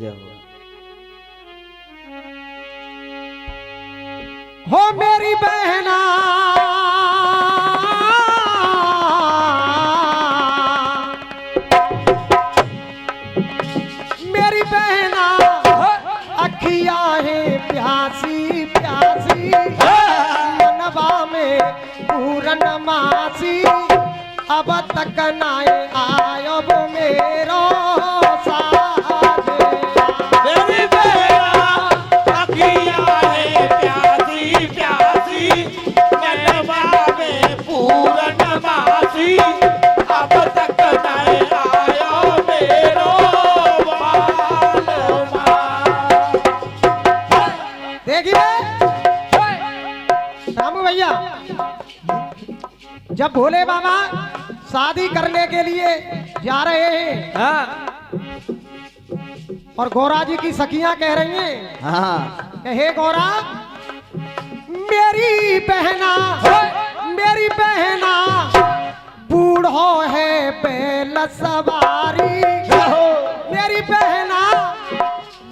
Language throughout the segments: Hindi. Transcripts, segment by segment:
जय हो मेरी बहना मेरी बहना अखिया है प्यासी प्यासी मनवा में पूरन मासी अब तक नाए आयो वो मेरो साथ मेरी बहना अखिया है प्यासी प्यासी मनवा में पूरन मासी अब तक नहीं आयो मेरो बालमा। देखिए रामू भैया, जब भोले बाबा शादी करने के लिए जा रहे हैं हाँ और गौरा जी की सखियां कह रही हैं हाँ कि हे गौरा मेरी बहना बूढ़ो है बैल सवारी मेरी बहना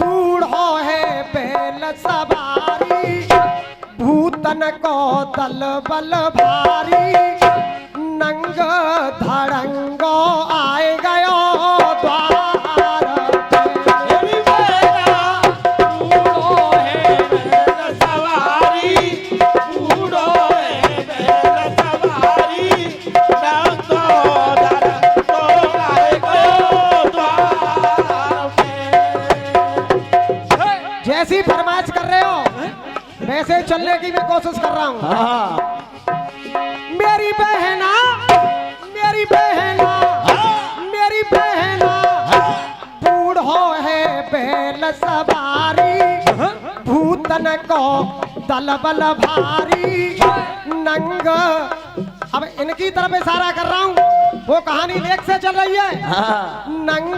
बूढ़ो है बैल सवारी भूतन को दल बल भारी नंग धड़ंगो आए गयो द्वार मेरी बहना बूढ़ो है बैल सवारी बूढ़ो है बैल सवारी नंगो धड़ंगो आए गयो द्वार में। जैसी फरमाइश कर रहे हो वैसे चलने की मैं कोशिश कर रहा हूँ। हाँ मेरी बहना बूढ़ो है बैल सवारी भूतन को दल बल भारी नंग। अब इनकी तरफ इशारा कर रहा हूँ, वो कहानी लेख से चल रही है। हाँ नंग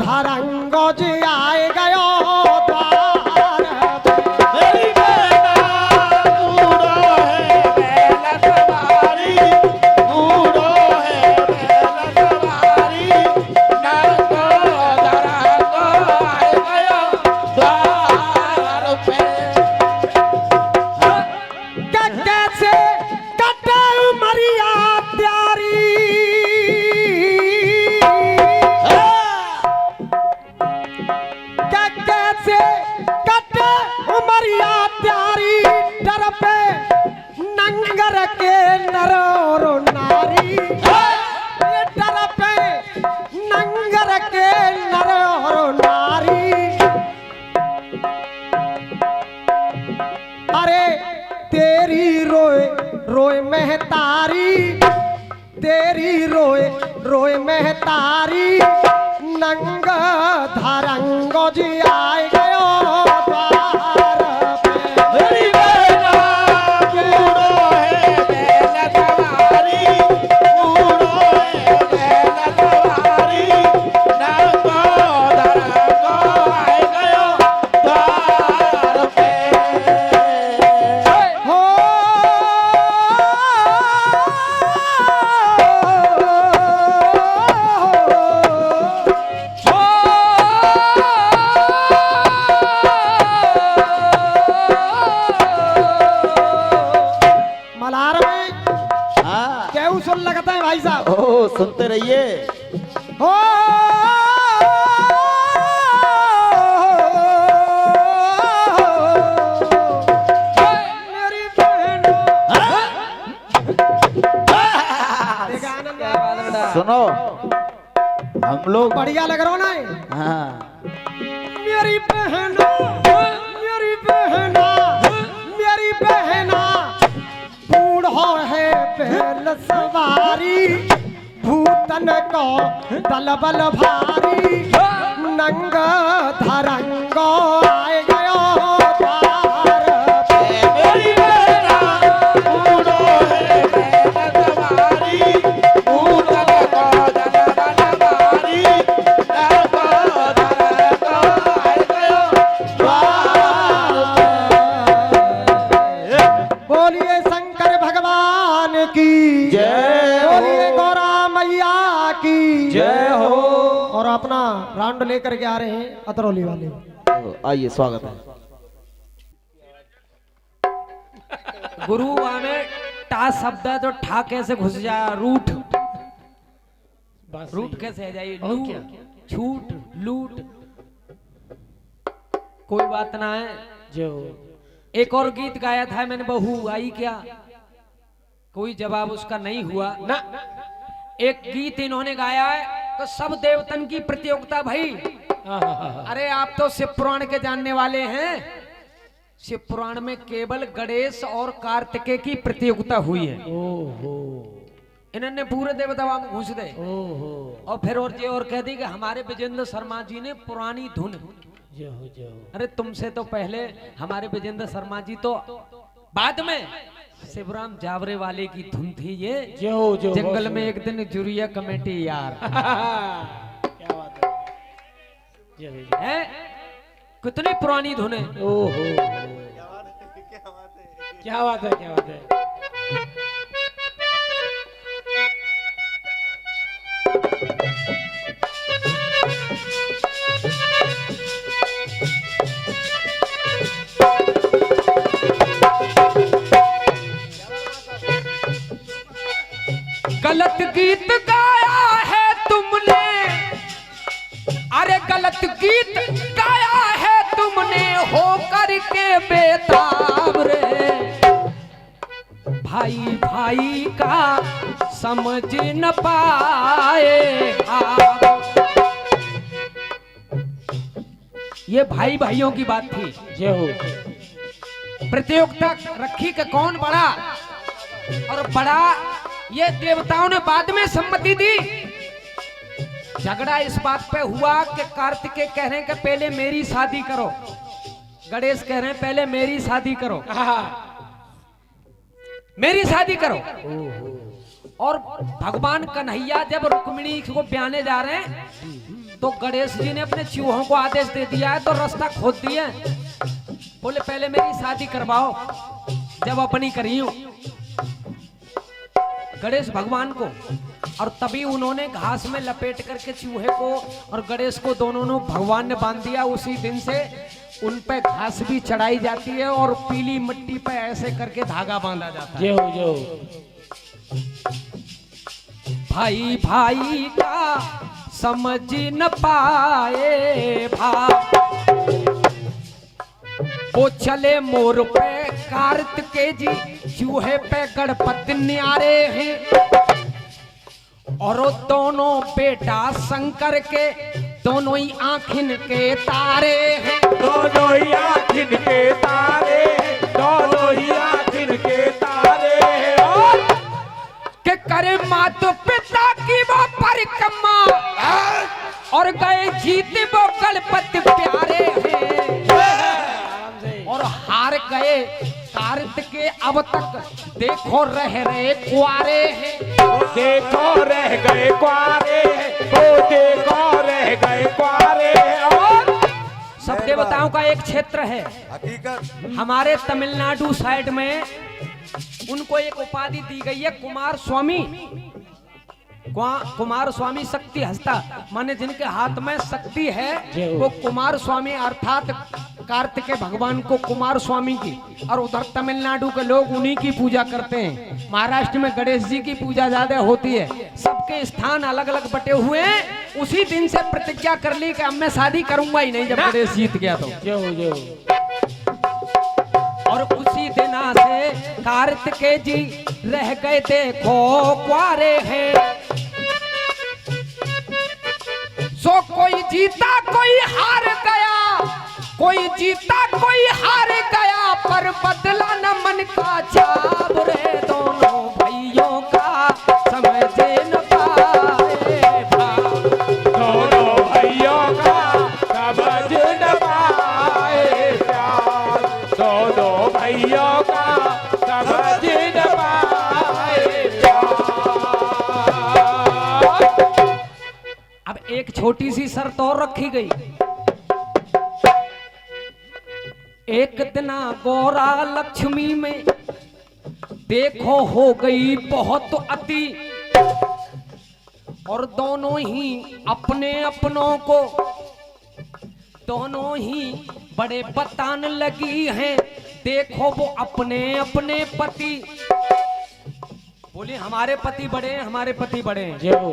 धरंगो जी आए गयो द्वार मेरी बहना बूढ़ो है बैल सवारी बूढ़ो है बैल सवारी नंगो धड़ंगो आए गयो द्वार पे। कैसे कटे मरिया प्यारी कैसे कटे उमरिया प्यारी डर पे नंगर के नर और नारी ये डर पे नंगर के नर और नारी। अरे तेरी रोए रोए महतारी तेरी रोए रोए महतारी नंग धरंगो जी आए गयो द्वार पे। मेरी बहना बूढ़ो है बैल सवारी बूढ़ो है बैल सवारी नंगो धड़ंगो आए गयो द्वार पे। हो मलार में हाँ केहू सुन लगता है भाई साहब। ओ सुनते रहिए। हो मेरी बहन देखा आनंद आया? सुनो हम लोग बढ़िया लग रहा हो ना ये? हाँ मेरी बहना बूढ़ो है बैल सवारी भूतन को दल बल भारी नंग धरंगो आए गयो द्वार पे। मेरी बहना बूढ़ो है बैल सवारी भूतन को दल बल भारी नंगो धड़ंगो आए गयो द्वार पे। बोलिए शंकर भगवान की जय हो। बोलिए गौरा मैया की जय हो। और अपना राउंड लेकर के आ रहे हैं अतरौली वाले। तो आइए, स्वागत है। गुरु में टा शब्द है तो ठा कैसे घुस जाए, रूठ रूठ कैसे आ जाए, लूट छूट लूट, कोई बात ना है। जो एक और गीत गाया था मैंने, बहू आई क्या, कोई जवाब उसका नहीं हुआ ना। एक गीत इन्होंने गाया है तो सब देवतन की प्रतियोगिता भाई। अरे आप तो शिव पुराण के जानने वाले हैं, शिव पुराण में केवल गणेश और कार्तिकेय की प्रतियोगिता हुई है। ओहो इन्होंने पूरे देवताओं में घुस दे ओहो और फिर और ये और कह दी कि हमारे विजेंद्र शर्मा जी ने पुरानी धुन। जो जो अरे तुमसे तो पहले हमारे विजेंद्र शर्मा जी तो बाद में शिवराम जावरे वाले की धुन थी ये। जो जो जंगल में एक दिन जुरिया कमेटी यार क्या बात है, जो जो है, कितनी पुरानी धुन है। ओहो क्या बात है, क्या बात है। गलत गीत गाया है तुमने, अरे गलत गीत गाया है तुमने, हो करके बेताब रे, भाई भाई का समझ न पाए आप। ये भाई भाइयों की बात थी। जो प्रतियोगिता रखी कि कौन बड़ा, और बड़ा ये देवताओं ने बाद में सम्मति दी। झगड़ा इस बात पे हुआ कि कार्तिकेय कह रहे हैं कि पहले मेरी शादी करो, गणेश कह रहे हैं पहले मेरी शादी करो, मेरी शादी करो। और भगवान कन्हैया जब रुक्मिणी को ब्याने जा रहे हैं तो गणेश जी ने अपने चूहों को आदेश दे दिया है, तो रास्ता खोद दिया, बोले पहले मेरी शादी करवाओ, जब अपनी करी हूं गणेश भगवान को। और तभी उन्होंने घास में लपेट करके चूहे को और गणेश को दोनों ने भगवान ने बांध दिया। उसी दिन से उन पे घास भी चढ़ाई जाती है और पीली मिट्टी पे ऐसे करके धागा बांधा जाता है। जो जो भाई भाई का समझ न पाए भाई, वो चले मोर पे कार्तिकेय जी, चूहे पे गणपति न्यारे हैं, और वो दोनों बेटा शंकर के दोनों ही आँखिन के तारे हैं। दोनों ही आँखिन के तारे, दोनों ही आँखिन के तारे। और के करे माता पिता की वो परिक्रमा, और गए जीत वो गणपति प्यारे हैं, और हार गए कार्तिकेय अब तक देखो रह रहे कुआरे हैं। देखो रह गए कुआरे, वो देखो रह गए कुआरे। और सब देवताओं का एक क्षेत्र है हकीकत हमारे तमिलनाडु साइड में, उनको एक उपाधि दी गई है कुमार स्वामी। कुमार स्वामी शक्ति हस्ता, माने जिनके हाथ में शक्ति है वो कुमार स्वामी, अर्थात कार्तिकेय भगवान को कुमार स्वामी की। और उधर तमिलनाडु के लोग उन्हीं की पूजा करते हैं। महाराष्ट्र में गणेश जी की पूजा ज्यादा होती है। सबके स्थान अलग अलग बटे हुए हैं। उसी दिन से प्रतिज्ञा कर ली कि अब मैं शादी करूंगा ही नहीं, जब गणेश जीत गया तो। जो जो और उसी दिन से कार्तिकेय जी रह गए देखो कुआरे हैं। सो कोई जीता कोई हार गया, कोई जीता कोई हार गया, पर बदला न मन का चाव रे, दोनों भाइयों का समझ न पाए भाव। दोनों भाइयों का समझ न पाए प्यार, दोनों भाइयों का समझ न पाए प्यार। अब एक छोटी सी शर्त और रखी गई। एक दिना गौरा लक्ष्मी में देखो हो गई बहुत अति, और दोनों ही अपने अपनों को दोनों ही बड़े बताने लगी हैं। देखो वो अपने अपने पति, बोले हमारे पति बड़े हैं, हमारे पति बड़े हैं। जय हो।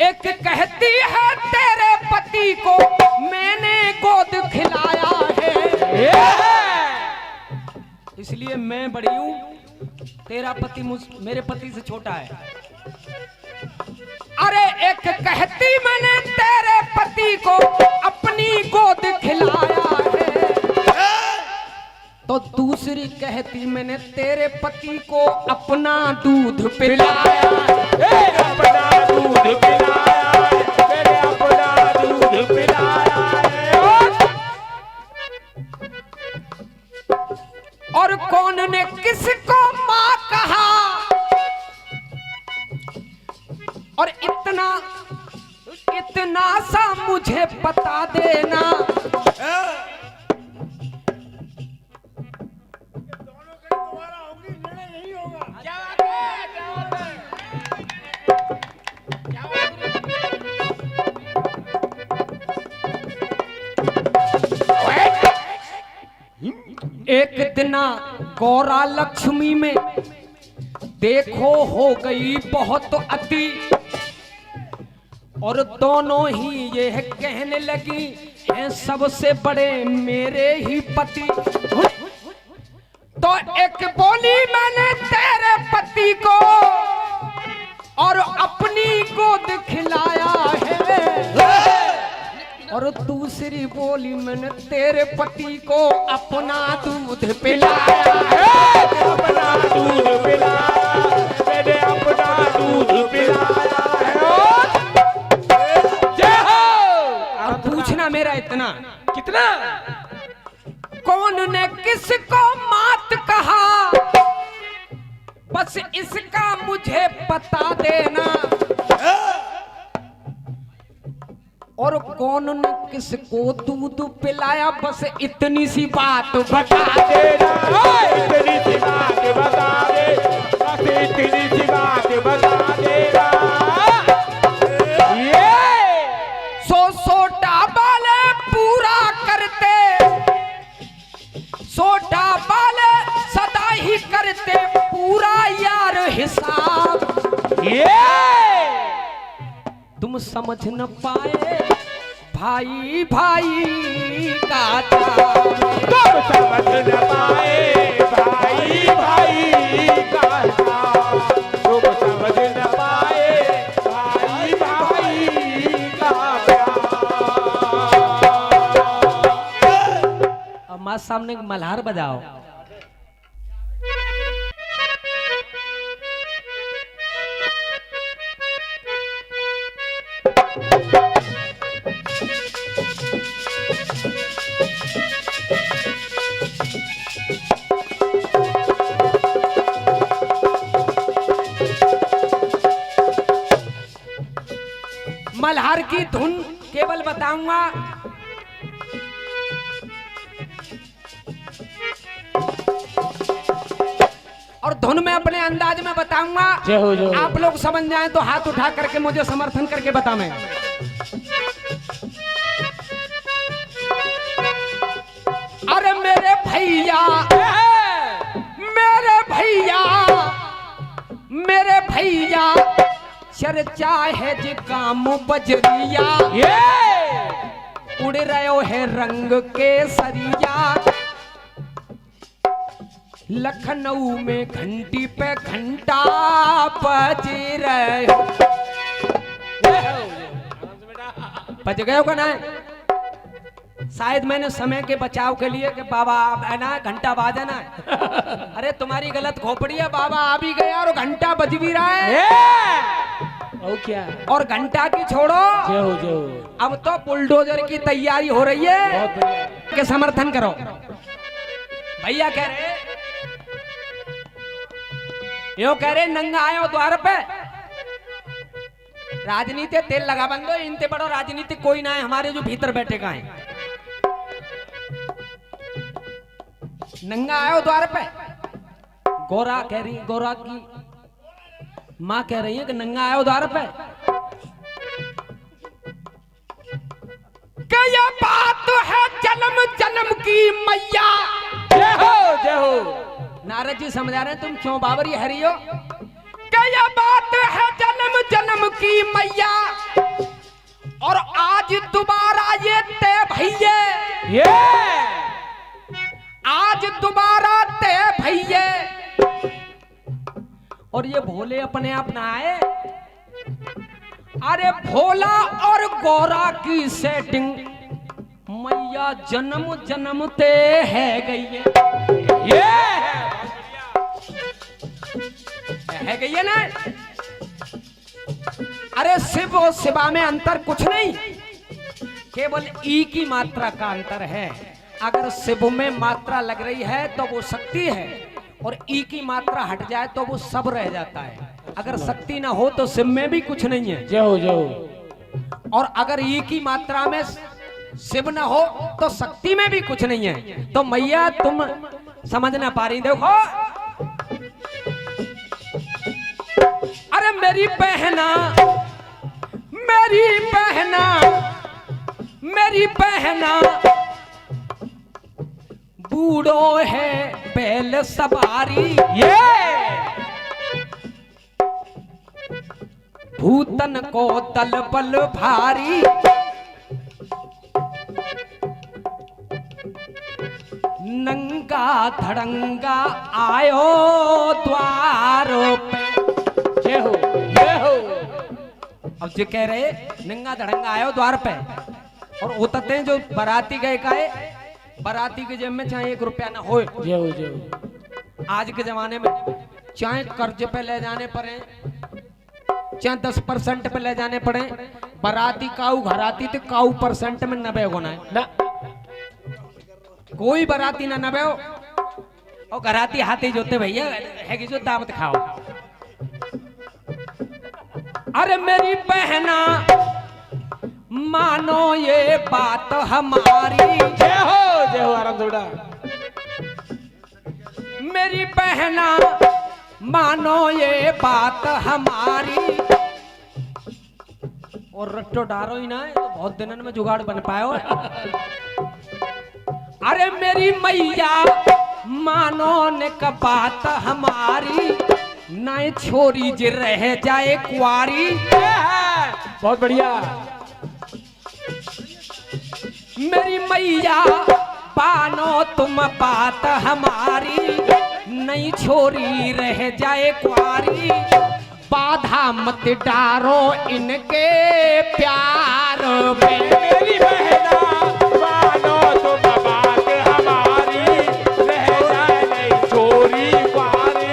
एक कहती है तेरे पति को मैंने गोद खिलाया है, इसलिए मैं बड़ी हूं, तेरा पति मेरे पति से छोटा है। अरे एक कहती मैंने तेरे पति को अपनी गोद खिलाया है, तो दूसरी कहती मैंने तेरे पति को अपना दूध पिलाया है। अपना दूध पिलाया है, मेरे अपना दूध पिलाया है। और कौन ने किसको मां कहा, और इतना इतना सा मुझे बता देना। एक दिन गौरा लक्ष्मी में देखो हो गई बहुत अति, और दोनों ही ये कहने लगी हैं सबसे बड़े मेरे ही पति। तो एक बोली मैंने तेरे पति को और अपनी गोद खिलाया है, और दूसरी बोली मैंने तेरे पति को अपना दूध पिलाया है। अपना दूध पिलाया, मैंने अपना दूध पिलाया है। जय हो। और पूछना मेरा इतना, कितना? कौन ने किसको मात कहा, बस इसका मुझे बता देना। और कौन ने किसको दूध पिलाया, बस इतनी सी बात बता देना। इतनी सी बात बता दे, बस इतनी सी बात बता देना। सोटा वाले पूरा करते, सोटा वाले सदा ही करते पूरा यार हिसाब। तुम समझ न पाए भाई भाई का जाम, तुम समझ न पाए भाई भाई का जाम, तुम समझ न पाए भाई भाई का प्यार। अब माँ सामने मल्हार बजाओ। मल्हार की धुन केवल बताऊंगा, और धुन में अपने अंदाज में बताऊंगा। जय हो, जय हो। आप लोग समझ जाएं तो हाथ उठा करके मुझे समर्थन करके बता। मैं अरे मेरे भैया, मेरे भैया, मेरे भैया चर्चा है जे काम बजरिया, उड़ रहे है रंग के सरिया। लखनऊ में घंटी पे घंटा बज रहे हो। बज गए हो का ना? शायद मैंने समय के बचाव के लिए कि बाबा है ना घंटा बाजा ना। अरे तुम्हारी गलत खोपड़ी है, बाबा आ भी गया और घंटा बज भी रहा है। और क्या? और घंटा की छोड़ो, जय हो, जय हो। अब तो बुलडोजर की तैयारी हो रही है बहुत बढ़िया। के समर्थन करो। भैया कह रहे, यो कह रहे नंगा आयो द्वार पे, राजनीति तेल लगा बंदो, इनते बड़ो राजनीति कोई ना है, हमारे जो भीतर बैठे का है। नंगा आयो द्वार पे, गोरा कह रही, गोरा की माँ कह रही है कि नंगा आयो द्वार पे। क्या ये बात है जन्म जन्म की मैया। जय हो जय हो। नारद जी समझा रहे हैं तुम क्यों बाबरी हरी हो। क्या ये बात है जन्म जन्म की मैया और आज दोबारा ये तय भैया, ये आज दोबारा तय भैया। और ये भोले अपने आप ना आए, अरे भोला और गौरा की सेटिंग मैया जन्म जन्म ते है गई है। है गई है ना। अरे शिव और शिवा में अंतर कुछ नहीं, केवल ई की मात्रा का अंतर है। अगर शिव में मात्रा लग रही है तो वो शक्ति है, और ई की मात्रा हट जाए तो वो सब रह जाता है। अगर शक्ति ना हो तो शिव में भी कुछ नहीं है। जय हो जय हो। और अगर ई की मात्रा में शिव ना हो तो शक्ति में भी कुछ नहीं है। तो मैया तुम समझ ना पा रही, देखो अरे मेरी बहना मेरी बहना मेरी बहना बूढ़ो है बैल सवारी। ये भूतन को दल बल भारी। नंगा धड़ंगा आयो द्वारों पे। जय हो जय हो। अब जो कह रहे नंगा धड़ंगा आयो द्वार पे, और उतरते हैं जो बाराती गए काए, बाराती के जेब में चाहे 1 रुपया ना हो। जय हो जय हो। आज के जमाने में चाहे कर्ज पे ले जाने पड़े, चाहे 10% पे ले जाने पड़े, बाराती काऊ घराती तो काऊ % में 90 गुना है ना। कोई बाराती ना 90 हो, और घराती हाथी जोते भैया है कि जो दावत खाओ। अरे मेरी बहना मानो ये बात हमारी। जय हो आराम से बेटा। मेरी बहना मानो ये बात हमारी। और रट्टो डारो ही ना है तो बहुत दिनों में जुगाड़ बन पाए हो। अरे मेरी मैया मानो ने का बात हमारी, ना छोरी जे रह जाए कुआरी। बहुत बढ़िया। मेरी मैया पानो तुम बात हमारी, नई छोरी रह जाए कुआरी। बाधा मत डारो इनके प्यार में। मेरी बहना मानो तुम बात हमारी, रह जाए नहीं छोरी पारी।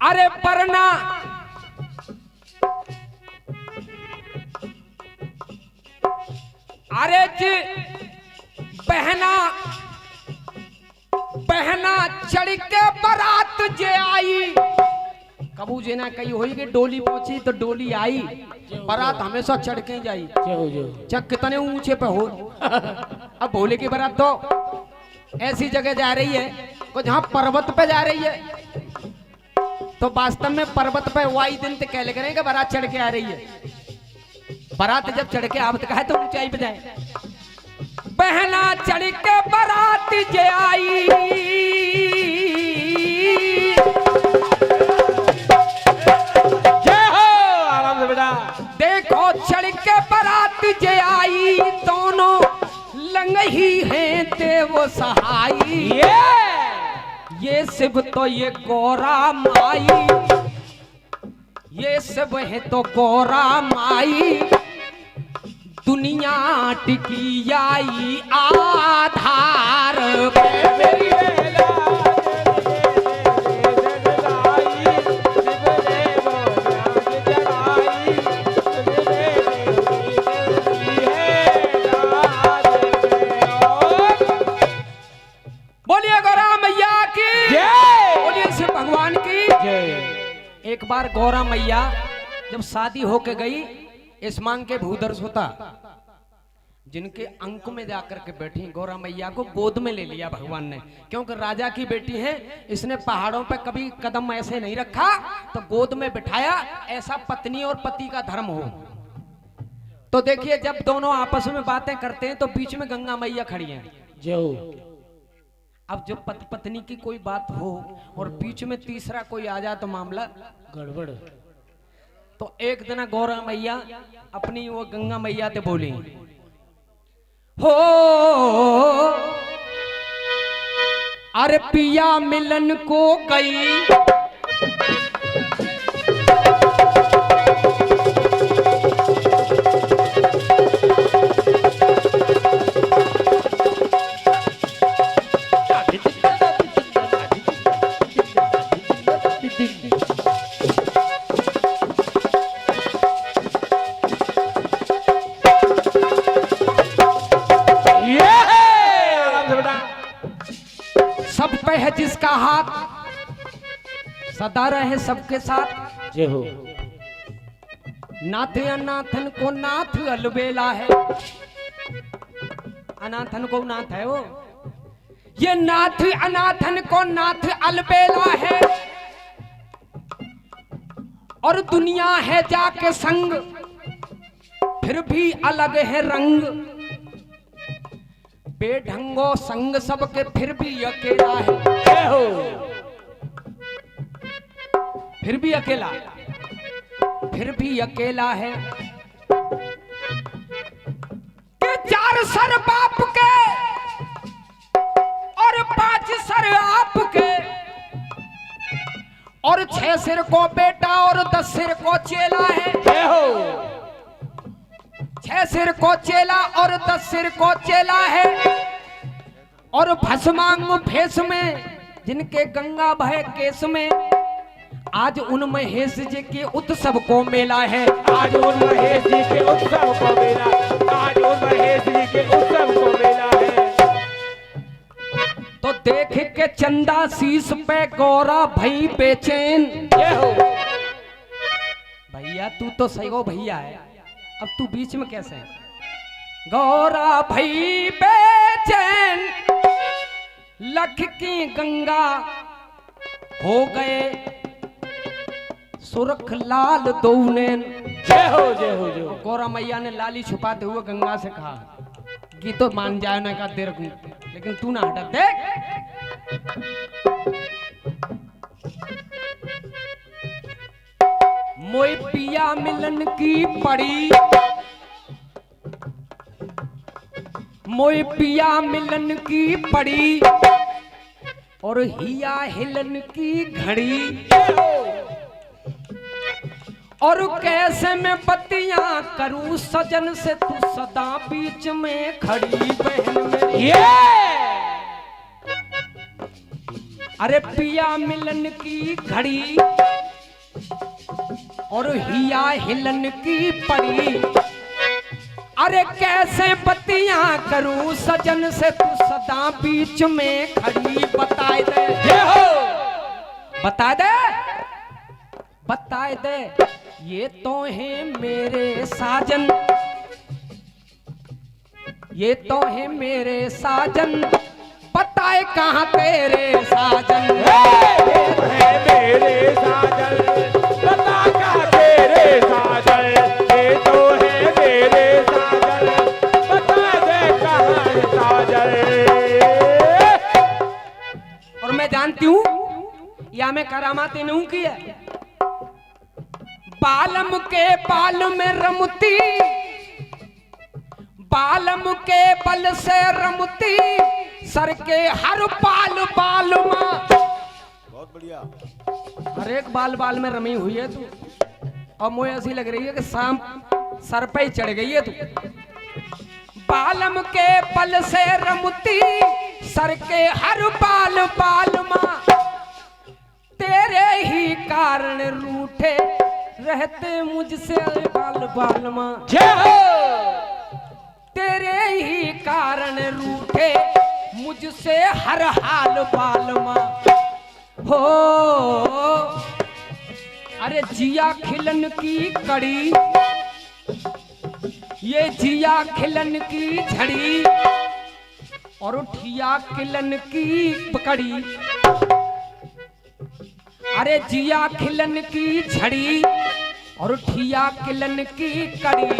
अरे परना अरे जी बहना बहना चढ़ के बारात जे आई। कबू जे ना कही होई कि डोली पहुंची तो डोली आई, बारात हमेशा चढ़ के जाई। जय हो जय हो। चाहे कितने ऊंचे पे हो। अब भोले की बारात तो ऐसी जगह जा रही है को जहां पर्वत पे जा रही है, तो वास्तव में पर्वत पे वाई दिन तक कह करें कि बारात चढ़ के आ रही है। बारात जब चढ़ के आवत का है तो ऊंचाई पे जाए। बहना चढ़ के बारात जे आई, जय हो आराम से बेटा। देखो चढ़ के बारात जे आई, दोनों लंगही हैं देव सहाई। ये शिव तो ये गौरा माई, ये सब है तो गौरा माई। दुनिया टिकी आई आधार पे। मेरी बहना बोलिए गौरा मैया की जय। बोलिए शिव भगवान की जय। एक बार गौरा मैया जब शादी होके गई, इस मांग के भूदर्श होता जिनके अंक में जाकर के बैठी गौरा मैया को गोद में ले लिया भगवान ने, क्योंकि राजा की बेटी है, इसने पहाड़ों पे कभी कदम ऐसे नहीं रखा, तो गोद में बिठाया। ऐसा पत्नी और पति का धर्म हो। तो देखिए जब दोनों आपस में बातें करते हैं तो बीच में गंगा मैया खड़ी हैं। जो अब जब पति पत्नी की कोई बात हो और बीच में तीसरा कोई आ जाए तो मामला गड़बड़। तो एक दिन गौरा मैया अपनी वो गंगा मैया से बोली, हो अरे पिया मिलन को गई, सब पे है जिसका हाथ, सदा रहे सबके साथ। जय हो। नाथ अनाथन को नाथ अलबेला है, अनाथन को नाथ है वो, ये नाथ अनाथन को नाथ अलबेला है। और दुनिया है जाके संग, फिर भी अलग है रंग। बेढंगो संग सबके फिर भी अकेला है, फिर भी अकेला, फिर भी अकेला है। कि 4 सर बाप के और 5 सर आपके, और 6 सिर को बेटा और 10 सिर को चेला है। 6 सिर को चेला और 10 सिर को चेला है। और भस्मांग भेष में जिनके गंगा बहे केस में, आज उन महेश जी के उत्सव को मेला है। आज उन महेश जी के उत्सव को मेला, आज उन महेश जी के उत्सव को मेला है। तो देख के चंदा शीश पे गौरा भई बेचैन। भैया तू तो सही हो भैया है, अब तू बीच में कैसे है? गौरा भई बेचैन, लख की गंगा हो गए सुरख लाल दौनैन। जय हो जय हो जय हो। गौरा मैया ने लाली छुपाते हुए गंगा से कहा, की तो मान जाए ना का देर, लेकिन तू ना हटा। देख मोए पिया मिलन की पड़ी, मोए पिया मिलन की पड़ी, और हिया हिलन की घड़ी। और कैसे मैं बत्तियां करूं सजन से, तू सदा बीच में खड़ी बहन मेरी। अरे पिया मिलन की घड़ी और हिया हिलन की पड़ी, अरे कैसे बत्तियां करूं सजन से, तू सदा बीच में खड़ी। बताए दे, बता दे, बताए दे, ये तो है मेरे साजन, ये तो है मेरे साजन, बताए कहाँ तेरे साजन। है मेरे साजन, बता कहाँ तेरे साजन, ये तो है मेरे साजन, बता दे कहाँ साजन। और मैं जानती हूँ या मैं करामाती नहीं की है। बालम के बाल में रमती, बालम के बल से रमती, सर के हर बाल बाल मां। बहुत बढ़िया। हर एक बाल बाल में रमी हुई है तू, और मुझे ऐसी लग रही है कि शाम सर पे ही चढ़ गई है तू। बालम के बल से रमती, सर के हर बाल बाल मां, तेरे ही कारण रूठे रहते मुझसे बाल बाल मां। तेरे ही कारण रूठे मुझसे हर हाल बाल मां। हो अरे जिया खिलन की कड़ी, ये जिया खिलन की झड़ी और उठिया किलन की पकड़ी। अरे जिया खिलन की झड़ी और उठिया किलन की कड़ी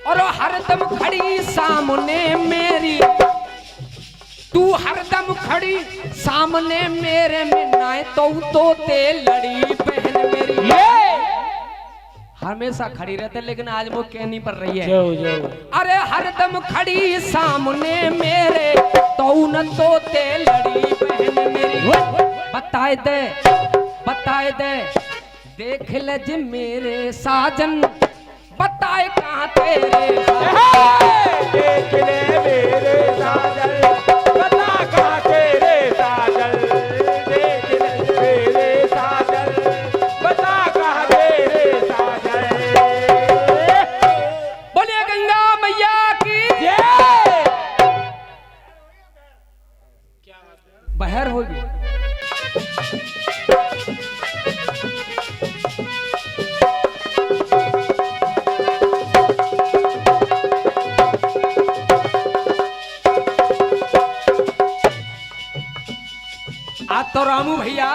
और हरदम खड़ी सामने मेरी, तू हरदम खड़ी सामने मेरे में नाय तो ते लड़ी बहन मेरी। हमेशा खड़ी रहते लेकिन आज वो कहनी पड़ रही है। अरे हरदम खड़ी सामने मेरे तो न तो ते लड़ी बहन मेरी। बताए दे देख ले जे मेरे साजन, बताए कहाँ तेरे देख ले मेरे साजन, बता कहाँ तेरे साजन। देख ले मेरे साजन, बता कहाँ तेरे साजन। बोलिए गंगा मैया की बहर होगी। आज तो रामू भैया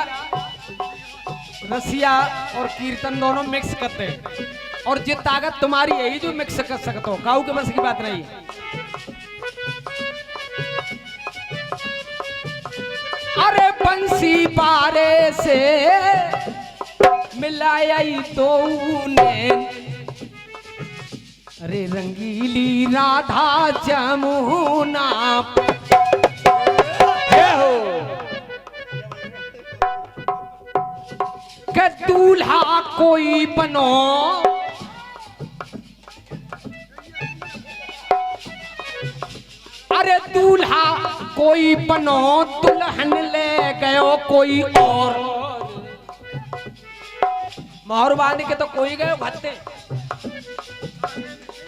रसिया और कीर्तन दोनों मिक्स करते हैं और ये ताकत तुम्हारी यही जो मिक्स कर सकते हो, काऊ के बस की बात नहीं है। अरे बंसी पारे से मिलाया तो ने, अरे रंगीली राधा जमुना के दूल्हा कोई बनो, अरे दूल्हा कोई बनो दुल्हन ले गयो कोई और। मोहर बांध के तो कोई गयो भत्ते।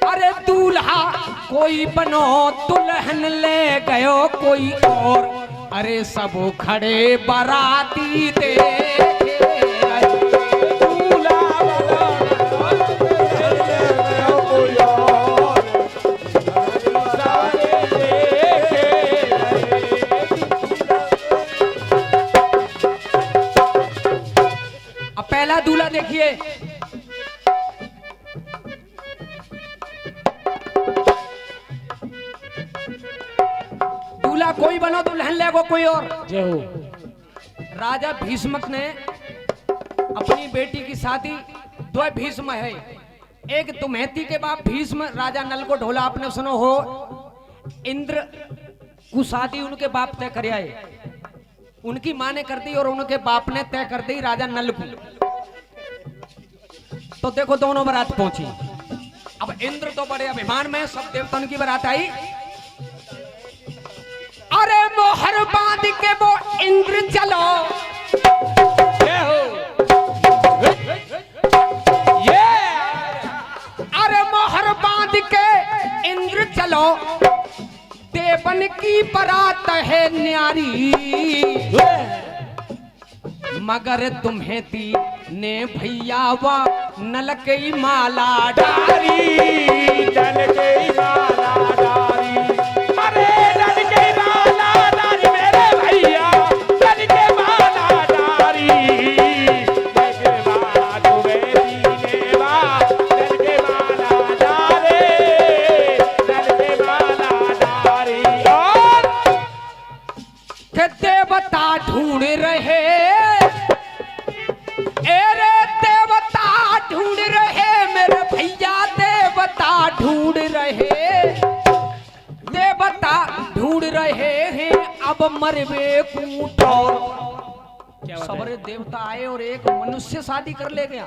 अरे दूल्हा कोई बनो दुल्हन ले गयो कोई और। अरे सब खड़े बाराती देखे पहला दूल्हा देखिए। दूल्हा कोई बनो दुल्हन ले गो कोई और। राजा भीष्मक ने अपनी बेटी की शादी, दो भीष्म है, एक तुम्हेती के बाप भीष्म राजा नल को ढोला आपने सुनो हो, इंद्र को शादी उनके बाप तय कर आए, उनकी मां ने कर दी और उनके बाप ने तय कर दी राजा नल को। तो देखो दोनों बारात पहुंची। अब इंद्र तो बड़े अभिमान में, सब देवताओं की बारात आई। अरे मोहर बांध के वो इंद्र चलो, अरे मोहर बांध के इंद्र चलो, देवन की बारात है न्यारी, मगर तुम्हें दी ने भैया वा नल की माला डारी। नल की माला डारी, अरे नल की माला डारी मेरे भैया, नल की माला डारी। नल के माला तुम्हें दीने वा, नल के माला डारे, नल के माला डारी। और के देवता ढूंढ रहे, अरे देवता ढूंढ रहे मेरे भैया, देवता ढूंढ रहे, देवता ढूंढ रहे हैं अब मरवे कूटोर। सबरे देवता आए और एक मनुष्य शादी कर ले गया।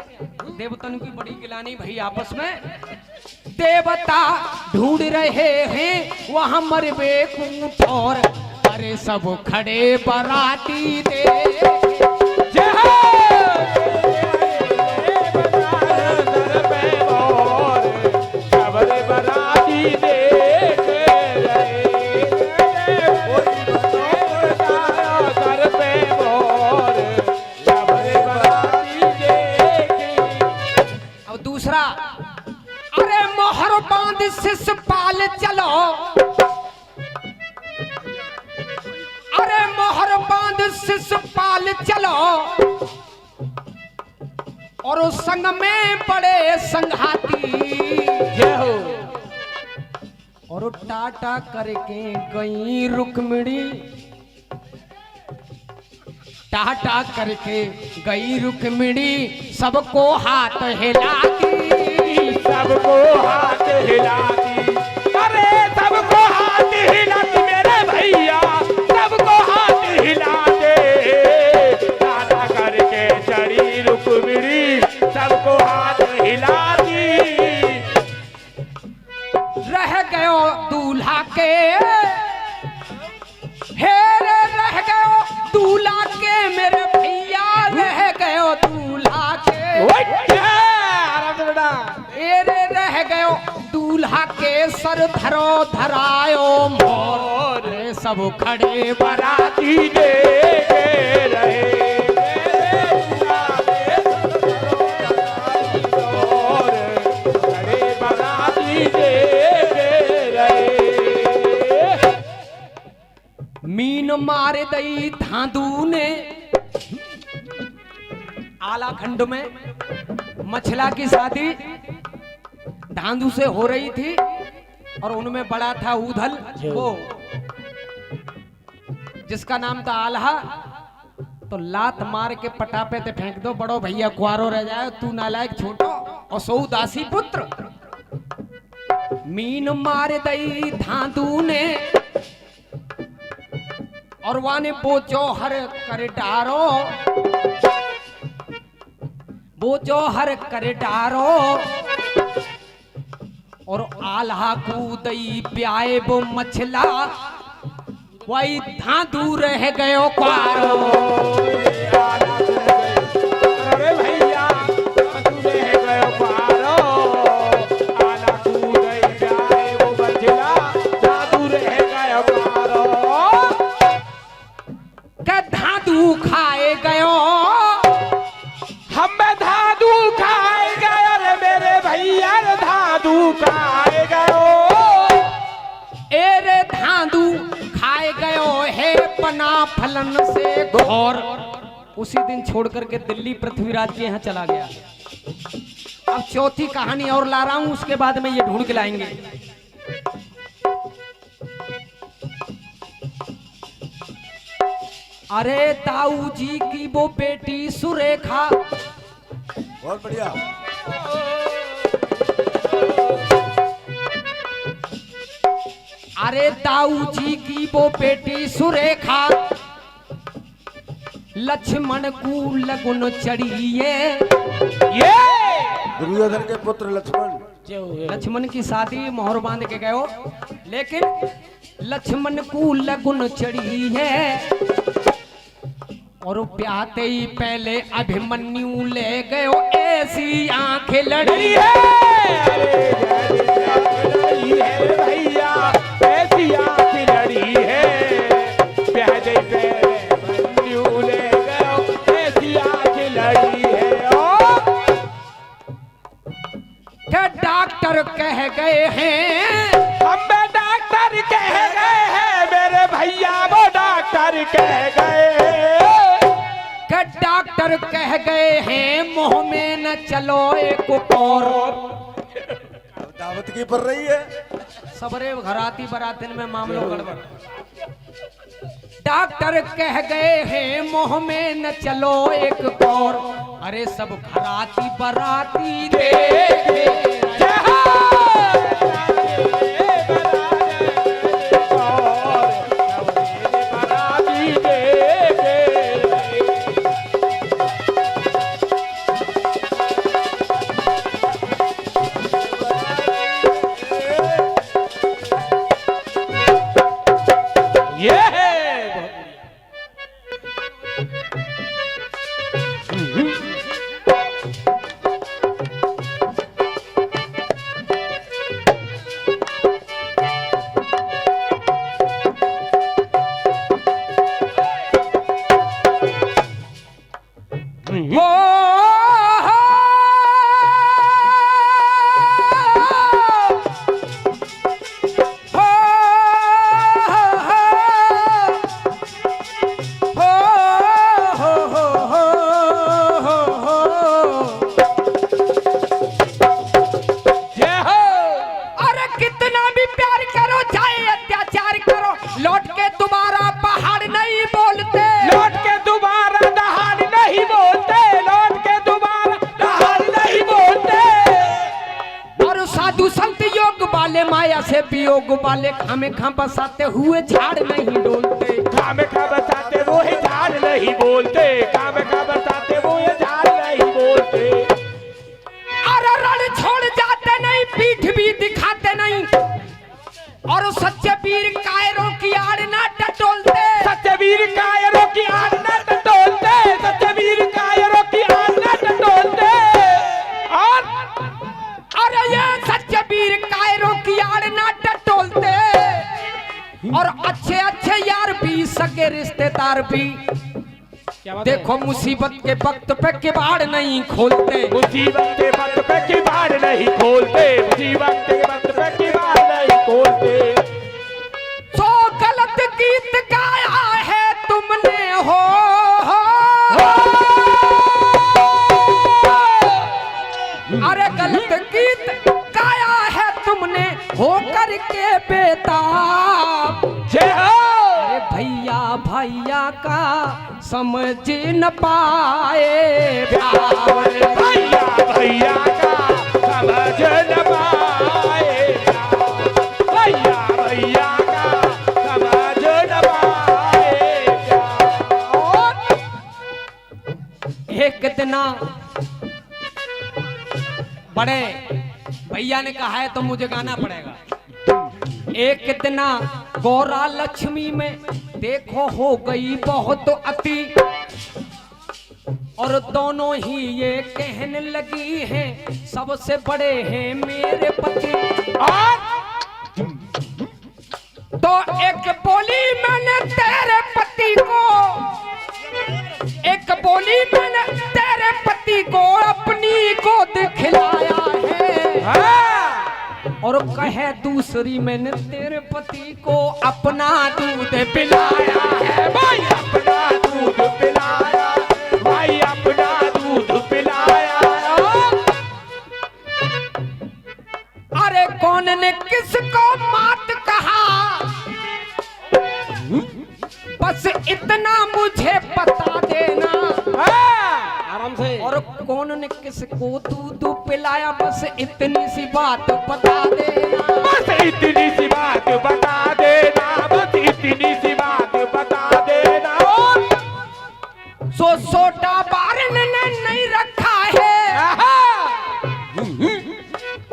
देवतन की बड़ी गिलानी भाई आपस में। देवता ढूंढ रहे हैं वहां मरवे कूटोर। अरे सब खड़े बराती दे दूसरा। अरे मोहर बांध पाल चलो, अरे मोहर बांध शिषपाल चलो, और उस संग में बड़े संघाती जय हो। और टाटा करके गई रुक्मिणी, टाटा करके गई रुक्मिणी, सबको हाथ हिलाती, सबको हाथ हिलाती, अरे सबको हाथ हिलाती मेरे भैया, सबको हाथ हिलाते, टाटा करके चढ़ी रुक्मिणी, सबको हाथ हिलाती। रह गयो दूल्हा के, हेरे रह गयो दूल्हा के मेरे भैया, रह गयो दूल्हा के, आराम से बेटा। एरे रह गयो दूल्हा के, सर धरो धरायो मोर, रे सब खड़े बाराती देखे रहे, और खड़े बाराती देखे रहे। मीन मार दई धांधू ने, आलाखंड में मछला की शादी धांधू से हो रही थी, और उनमें बड़ा था ऊधल, वो जिसका नाम था आल्हा। तो लात मार के पटापे ते फेंक दो, बड़ो भैया कुआरो रह जाए, तू नालायक छोटो और सौ दासी पुत्र। मीन मार दई धांधू ने, और वाने वो जौहर कर डारो, वो जौहर कर डारो, और आल्हा कूदई प्याए वो मछला, वही धांधू रह गयो क्वारो। अरे भैया तू रह गयो पारो, आला कूदई जाए वो बचला, तू रह गयो पारो। के धांधू खाए गयो, हमें धाधू खाए गयो रे मेरे भैया, धाधू खाए गयो, एरे धांधू खाए गयो है पना फलन से घोर। उसी दिन छोड़ करके दिल्ली पृथ्वीराज के यहाँ चला गया। अब चौथी कहानी और ला रहा हूं, उसके बाद में ये ढूंढ के लाएंगे। अरे ताऊ जी की वो बेटी सुरेखा, बहुत बढ़िया। अरे ताऊ जी की वो बेटी सुरेखा, लक्ष्मण को लगुन चढ़िए, ये दुर्योधन के पुत्र लक्ष्मण, लक्ष्मण की शादी मोहर बांध के गयो, लेकिन लक्ष्मण को लगुन चढ़ी है, और प्याते ही पहले अभिमन्यु ले गयो, ऐसी आंखें लड़ी है। अरे लड़ी है भैया, ऐसी आंख लड़ी है, प्यादे पे बन्यू ले गयो, ऐसी आंख लड़ी है। क्या डॉक्टर कह गए हैं, हमें डॉक्टर कह गए हैं मेरे भैया, वो डॉक्टर कह गए, क्या डॉक्टर कह गए हैं, मुंह में न चलो एक और। दावत की पड़ रही है। सबरे घराती बरातिन में मामलों गड़बड़। डॉक्टर कह गए हैं मुंह में न चलो एक और, अरे सब घराती बराती देखे वाले माया से वियोग वाले खामे खा बसाते हुए झाड़ नहीं डोलते। काम का बताते वो ही झाड़ नहीं बोलते, काम का बताते वो ही झाड़ नहीं बोलते। अरे रण छोड़ जाते नहीं, पीठ भी दिखाते नहीं, और सच्चे वीर कायरों की आड़ ना टटोलते। सच्चे वीर कायरों की आड़ न टटोलते, सच्चे वीर कायरों की आड़ न टटोलते। और अरे ये सच्चे वीर कायरों की आड़ ना टटोलते, और अच्छे अच्छे यार भी सगे रिश्तेदार भी देखो मुसीबत के वक्त पे किवाड़ नहीं खोलते। मुसीबत के वक्त पे किवाड़ नहीं खोलते, मुसीबत के वक्त पे किवाड़ नहीं खोलते। सो गलत गीत गाया है तुमने हो, अरे गलत गीत गाया है तुमने हो करके बेताब। जय हो अरे भैया भैया का समझ न पाए भावल। भैया भैया का समझ न पाए, भैया भैया का समझ न पाए। और एक दिना बड़े भैया ने कहा है तो मुझे गाना पड़ेगा। एक दिना गौरा लक्ष्मी में देखो हो गई बहुत अति, और दोनों ही ये कहने लगी हैं सबसे बड़े हैं मेरे पति। और तो एक बोली मैंने तेरे पति को, एक बोली मैंने तेरे पति को अपनी गोद खिलाया है, और कहे दूसरी मैंने तेरे पति को अपना दूध पिलाया है। भाई अपना दूध पिलाया, भाई अपना दूध पिलाया। अरे कौन ने किसको मात कहा, बस इतना मुझे बता देना। आराम से। और कौन ने किसको दूध पिलाया, बस इतनी सी बात बता देना। बस इतनी सी बात बता देना, बस इतनी सी बात बता देना। सो सोटा बारन ने नहीं रखा है,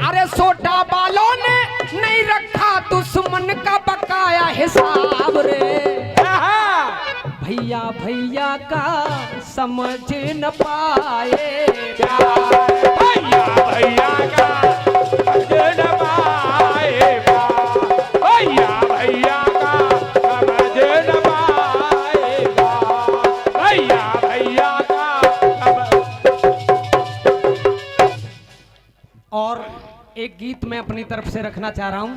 अरे सोटा बालों ने नहीं रखा दुश्मन का बकाया हिसाब रे। भैया भैया का समझ न पाए प्यार, भैया भैया का समझ न पाए प्यार, भैया भैया का समझ न पाए प्यार, भैया भैया का और एक गीत मैं अपनी तरफ से रखना चाह रहा हूं।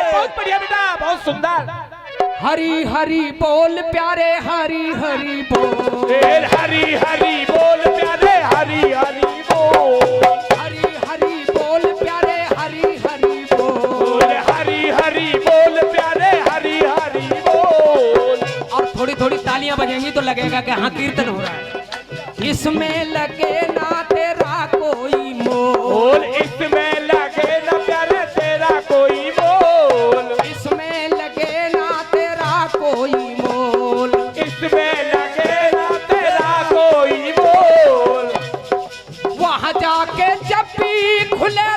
बहुत बढ़िया बेटा, बहुत सुंदर। हरी हरी बोल प्यारे हरी हरी बोल, हरी हरी बोल प्यारे हरी हरी बोल, हरी हरी बोल प्यारे हरी हरी बोल, हरी हरी बोल प्यारे हरी हरी बोल। और थोड़ी थोड़ी तालियां बजेंगी तो लगेगा कि हाँ कीर्तन हो रहा है। इसमें लगे ना तेरा कोई मोल, इसमें लगे ना प्यारे तेरा कोई मोल, इसमें लगे ना तेरा कोई मोल, इसमें लगे ना तेरा कोई मोल। वहां जाके जब भी खुले